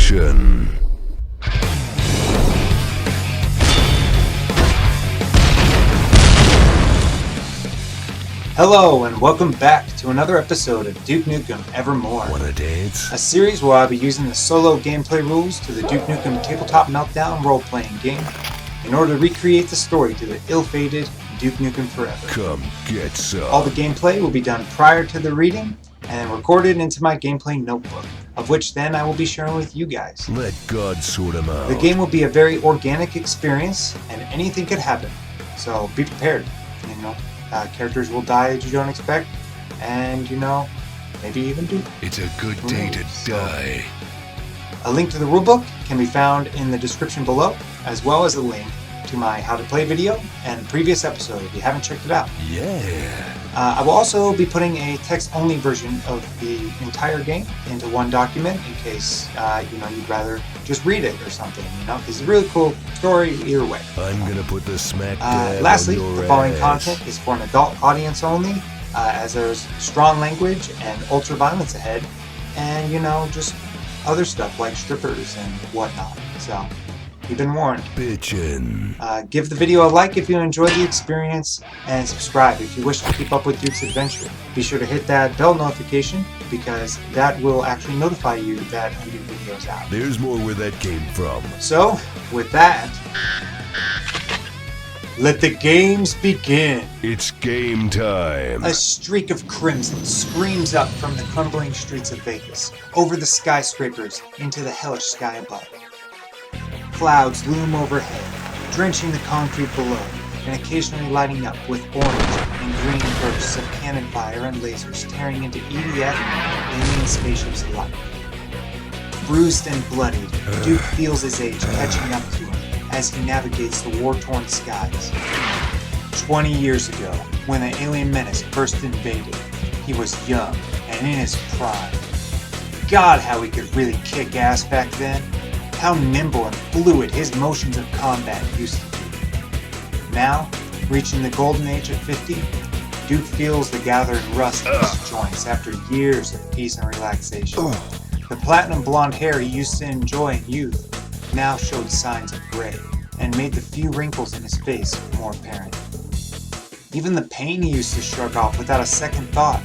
Bitchin'. Hello and welcome back to another episode of Duke Nukem Evermore. Wanna dance? A series where I'll be using the solo gameplay rules to the Duke Nukem Tabletop Meltdown role-playing game in order to recreate the story to the ill-fated Duke Nukem Forever. Come get some. All the gameplay will be done prior to the reading and recorded into my gameplay notebook, of which then I will be sharing with you guys. Let God sort 'em out. The game will be a very organic experience and anything could happen, so be prepared. Characters will die that you don't expect, and maybe even do. It's a good day to die. A link to the rulebook can be found in the description below, as well as a link to my how to play video and previous episode if you haven't checked it out. Yeah. I will also be putting a text-only version of the entire game into one document in case you'd rather just read it or something. It's a really cool story either way. I'm gonna put the smack dab Lastly, on your the following ass. content is for an adult audience only, as there's strong language and ultra violence ahead, and just other stuff like strippers and whatnot. So you've been warned. Bitchin'. Give the video a like if you enjoyed the experience, and subscribe if you wish to keep up with Duke's adventure. Be sure to hit that bell notification because that will actually notify you that a new video is out. There's more where that came from. So, with that, let the games begin. It's game time. A streak of crimson screams up from the crumbling streets of Vegas, over the skyscrapers into the hellish sky above. Clouds loom overhead, drenching the concrete below, and occasionally lighting up with orange and green bursts of cannon fire and lasers tearing into EDF and alien spaceships alike. Bruised and bloodied, Duke feels his age catching up to him as he navigates the war-torn skies. 20 years ago, when the alien menace first invaded, he was young and in his prime. God, how he could really kick ass back then. How nimble and fluid his motions of combat used to be. Now, reaching the golden age of 50, Duke feels the gathering rust in his joints after years of peace and relaxation. The platinum blonde hair he used to enjoy in youth now showed signs of gray and made the few wrinkles in his face more apparent. Even the pain he used to shrug off without a second thought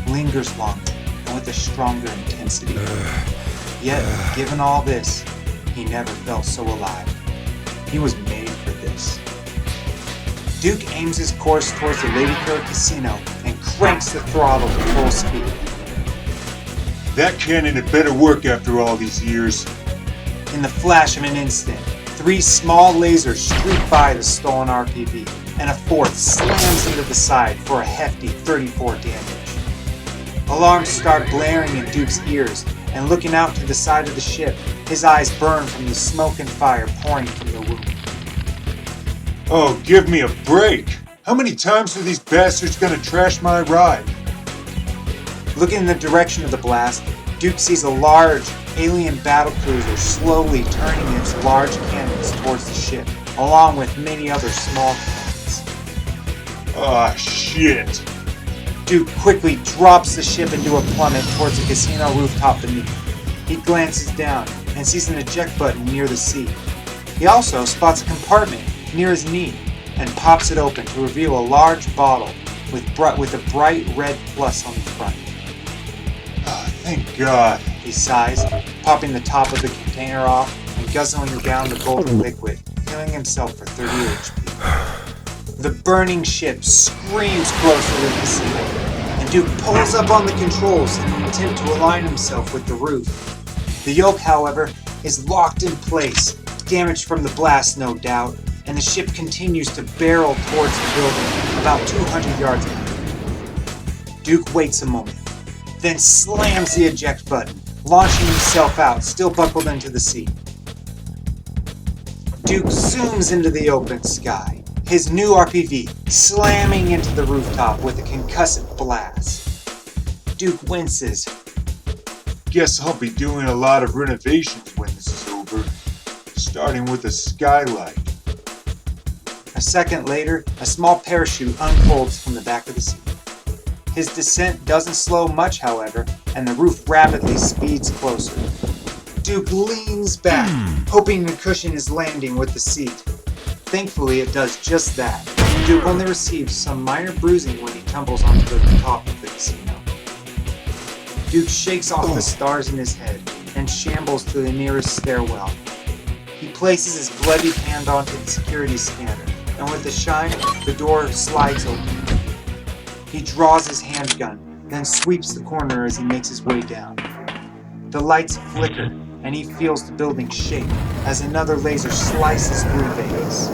lingers longer and with a stronger intensity. Yet, given all this, he never felt so alive. He was made for this. Duke aims his course towards the Lady Killer Casino and cranks the throttle to full speed. That cannon had better work after all these years. In the flash of an instant, 3 small lasers streak by the stolen RPG, and a 4th slams into the side for a hefty 34 damage. Alarms start blaring in Duke's ears, and looking out to the side of the ship, his eyes burn from the smoke and fire pouring from the wound. Oh, give me a break! How many times are these bastards gonna trash my ride? Looking in the direction of the blast, Duke sees a large alien battlecruiser slowly turning its large cannons towards the ship, along with many other small cannons. Ah, shit! Duke quickly drops the ship into a plummet towards the casino rooftop beneath. He glances down and sees an eject button near the seat. He also spots a compartment near his knee and pops it open to reveal a large bottle with a bright red plus on the front. Oh, thank God. He sighs, popping the top of the container off and guzzling down the golden liquid, killing himself for 30 HP. The burning ship screams closer to the casino, and Duke pulls up on the controls in an attempt to align himself with the roof. The yoke, however, is locked in place, damaged from the blast no doubt, and the ship continues to barrel towards the building about 200 yards ahead. Duke waits a moment, then slams the eject button, launching himself out, still buckled into the seat. Duke zooms into the open sky, his new RPG slamming into the rooftop with a concussive blast. Duke winces. Guess I'll be doing a lot of renovations when this is over, starting with a skylight. A second later, a small parachute unfolds from the back of the seat. His descent doesn't slow much, however, and the roof rapidly speeds closer. Duke leans back, hoping to cushion his landing with the seat. Thankfully, it does just that. Duke only receives some minor bruising when he tumbles onto the top of the casino. Duke shakes off the stars in his head and shambles to the nearest stairwell. He places his bloodied hand onto the security scanner, and with a shine, the door slides open. He draws his handgun, then sweeps the corner as he makes his way down. The lights flicker, and he feels the building shake as another laser slices through Vegas.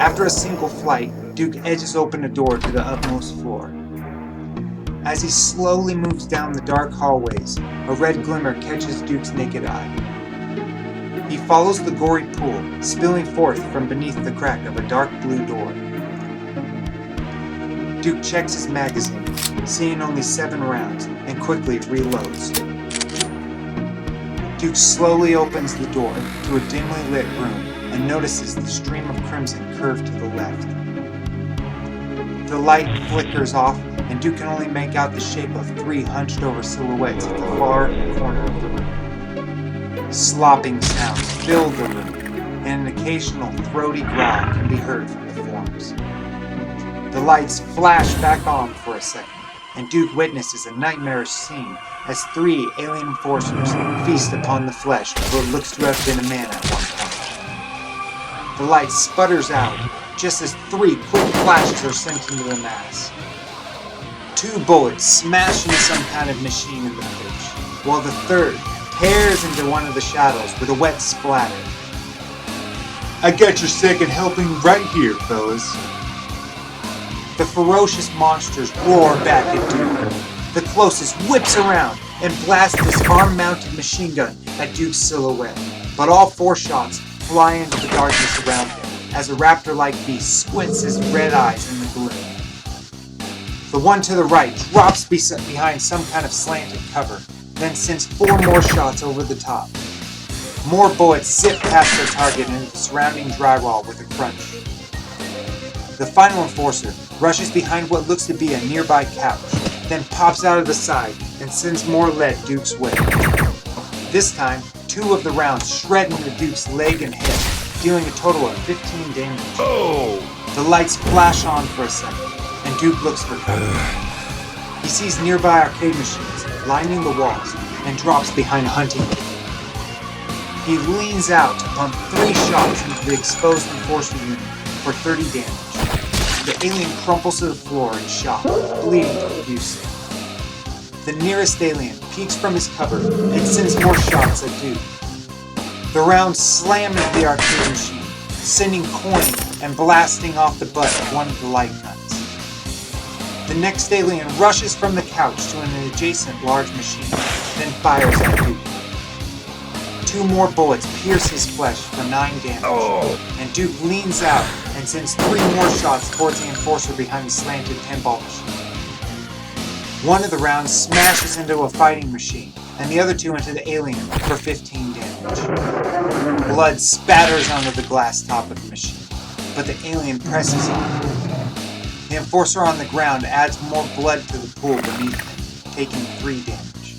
After a single flight, Duke edges open a door to the upmost floor. As he slowly moves down the dark hallways, a red glimmer catches Duke's naked eye. He follows the gory pool, spilling forth from beneath the crack of a dark blue door. Duke checks his magazine, seeing only 7 rounds, and quickly reloads. Duke slowly opens the door to a dimly lit room and notices the stream of crimson curve to the left. The light flickers off, and Duke can only make out the shape of 3 hunched over silhouettes at the far corner of the room. Slopping sounds fill the room, and an occasional throaty growl can be heard from the forms. The lights flash back on for a second, and Duke witnesses a nightmarish scene as 3 alien enforcers feast upon the flesh of what looks to have been a man at one point. The light sputters out just as 3 quick flashes are sent into the mass. 2 bullets smash into some kind of machine in the pitch, while the 3rd tears into one of the shadows with a wet splatter. I got your second helping right here, fellas. The ferocious monsters roar back at Duke. The closest whips around and blasts his arm-mounted machine gun at Duke's silhouette, but all 4 shots fly into the darkness around him as a raptor-like beast squints his red eyes in the gloom. The one to the right drops behind some kind of slanted cover, then sends 4 more shots over the top. More bullets zip past their target into the surrounding drywall with a crunch. The final enforcer rushes behind what looks to be a nearby couch, then pops out of the side and sends more lead Duke's way. This time, 2 of the rounds shred into Duke's leg and hip, dealing a total of 15 damage. The lights flash on for a second, and Duke looks for cover. He sees nearby arcade machines lining the walls and drops behind a hunting rifle. He leans out to pump 3 shots into the exposed enforcer unit for 30 damage. The alien crumples to the floor in shock, bleeding profusely. The nearest alien peeks from his cover and sends more shots at Duke. The rounds slam into the arcade machine, sending coin and blasting off the butt of one of the light guns. The next alien rushes from the couch to an adjacent large machine, then fires at Duke. 2 more bullets pierce his flesh for 9 damage, and Duke leans out and sends 3 more shots towards the enforcer behind the slanted pinball machine. One of the rounds smashes into a fighting machine, and the other 2 into the alien for 15 damage. Blood spatters onto the glass top of the machine, but the alien presses on. The enforcer on the ground adds more blood to the pool beneath him, taking 3 damage.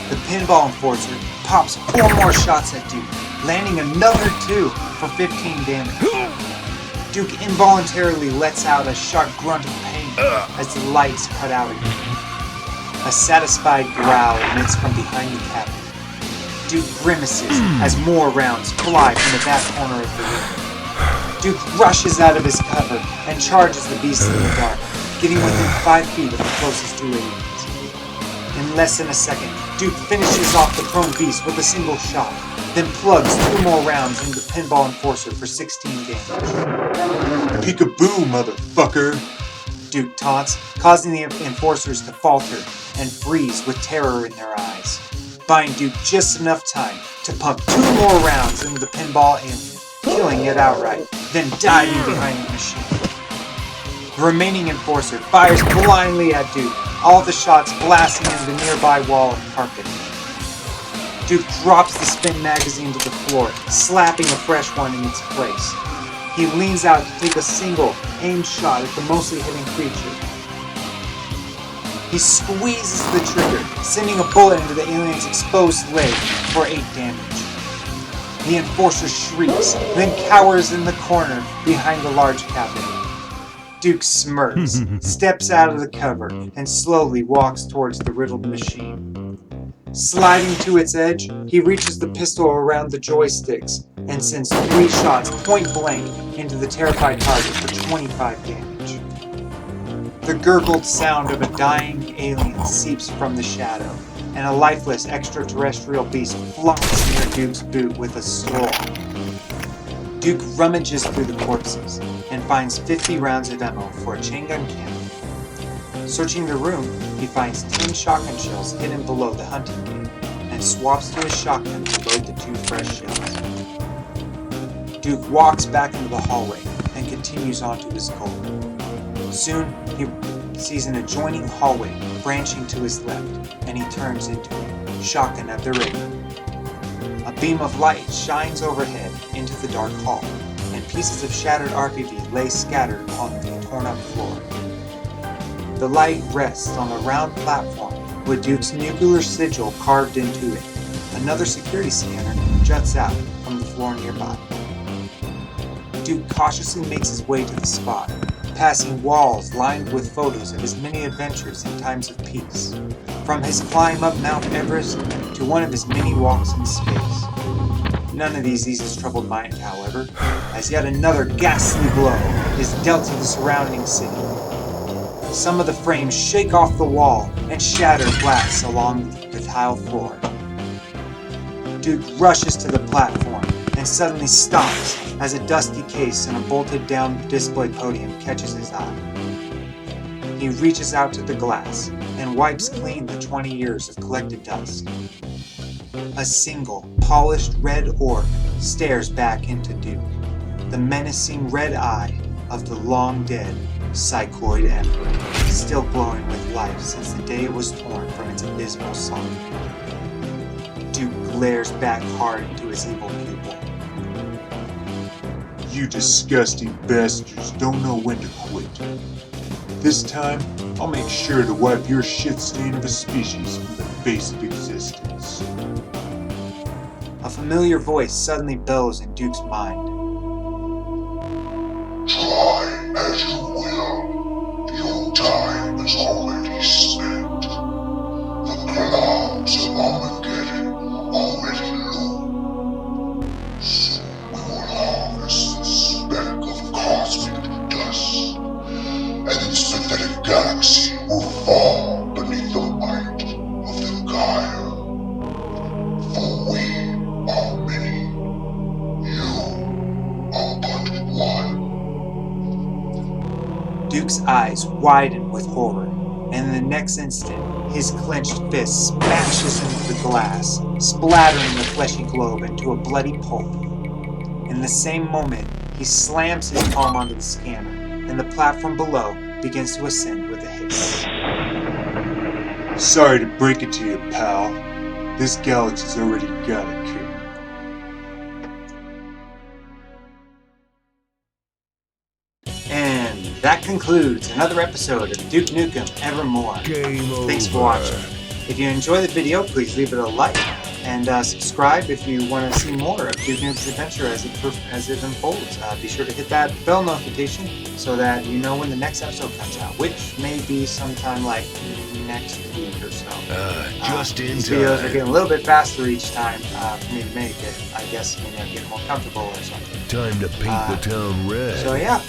The pinball enforcer pops 4 more shots at Duke, landing another 2 for 15 damage. Duke involuntarily lets out a sharp grunt of pain as the lights cut out again. A satisfied growl emits from behind the cabinet. Duke grimaces as more rounds fly from the back corner of the room. Duke rushes out of his cover and charges the beast in the dark, getting within 5 feet of the closest 2 aliens. In less than a second, Duke finishes off the prone beast with a single shot, then plugs 2 more rounds into the pinball enforcer for 16 damage. Peekaboo, motherfucker! Duke taunts, causing the enforcers to falter and freeze with terror in their eyes, buying Duke just enough time to pump 2 more rounds into the pinball alien, killing it outright, then diving behind the machine. The remaining enforcer fires blindly at Duke, all the shots blasting into the nearby wall and carpet. Duke drops the spin magazine to the floor, slapping a fresh one in its place. He leans out to take a single, aimed shot at the mostly hidden creature. He squeezes the trigger, sending a bullet into the alien's exposed leg for 8 damage. The enforcer shrieks, then cowers in the corner behind the large cabinet. Duke smirks, steps out of the cover, and slowly walks towards the riddled machine. Sliding to its edge, he reaches the pistol around the joysticks and sends 3 shots point blank into the terrified target for 25 damage. The gurgled sound of a dying alien seeps from the shadow, and a lifeless extraterrestrial beast flops near Duke's boot with a snore. Duke rummages through the corpses and finds 50 rounds of ammo for a chain gun cannon. Searching the room, he finds 10 shotgun shells hidden below the hunting gate and swaps to his shotgun to load the 2 fresh shells. Duke walks back into the hallway and continues on to his goal. Soon, he sees an adjoining hallway branching to his left, and he turns into it, shotgun at the ready. A beam of light shines overhead into the dark hall, and pieces of shattered RPG lay scattered on the torn-up floor. The light rests on a round platform with Duke's nuclear sigil carved into it. Another security scanner juts out from the floor nearby. Duke cautiously makes his way to the spot, passing walls lined with photos of his many adventures in times of peace, from his climb up Mount Everest to one of his many walks in space. None of these eases troubled mind, however, as yet another ghastly blow is dealt to the surrounding city. Some of the frames shake off the wall and shatter glass along the tile floor. Duke rushes to the platform and suddenly stops as a dusty case and a bolted down display podium catches his eye. He reaches out to the glass and wipes clean the 20 years of collected dust. A single, polished red orb stares back into Duke, the menacing red eye of the long-dead Psychoid Emperor, still glowing with life since the day it was torn from its abysmal socket. Duke glares back hard into his evil pupil. You disgusting bastards don't know when to quit. This time, I'll make sure to wipe your shit stain of a species from the face of existence. A familiar voice suddenly bellows in Duke's mind. Try as you will, your time is already spent. The clouds of Armageddon already loom. Soon we will harvest the speck of cosmic dust, and its pathetic galaxy will fall beneath the might of the Gaia. For we are many, you are but one. Duke's eyes widen with horror, and in the next instant, his clenched fist smashes into the glass, splattering the fleshy globe into a bloody pulp. In the same moment, he slams his palm onto the scanner, and the platform below begins to ascend with a hiss. Sorry to break it to you, pal. This galaxy's already got a king. And that concludes another episode of Duke Nukem Evermore. Game over. Thanks for watching. If you enjoy the video, please leave it a like and subscribe if you want to see more of Duke Nukem's adventure as it unfolds. Be sure to hit that bell notification so that you know when the next episode comes out, which may be sometime like next week or so. Just in These videos are time. getting a little bit faster each time for me to make it. I guess maybe I'm getting more comfortable or something. Time to paint the town red. So yeah.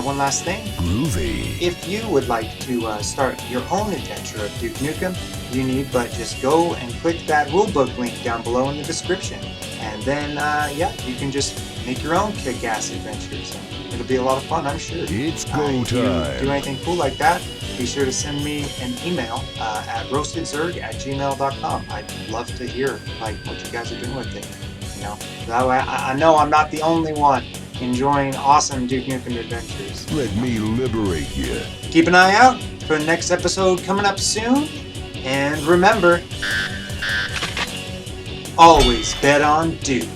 One last thing. Groovy. If you would like to start your own adventure of Duke Nukem, you need but just go and click that rulebook link down below in the description. And then, you can just make your own kick-ass adventures. And it'll be a lot of fun, I'm sure. It's go If you time. do anything cool like that, be sure to send me an email at roastedzerg@gmail.com. I'd love to hear what you guys are doing with it. That way I know I'm not the only one enjoying awesome Duke Nukem adventures. Let me liberate you. Keep an eye out for the next episode coming up soon. And remember, always bet on Duke.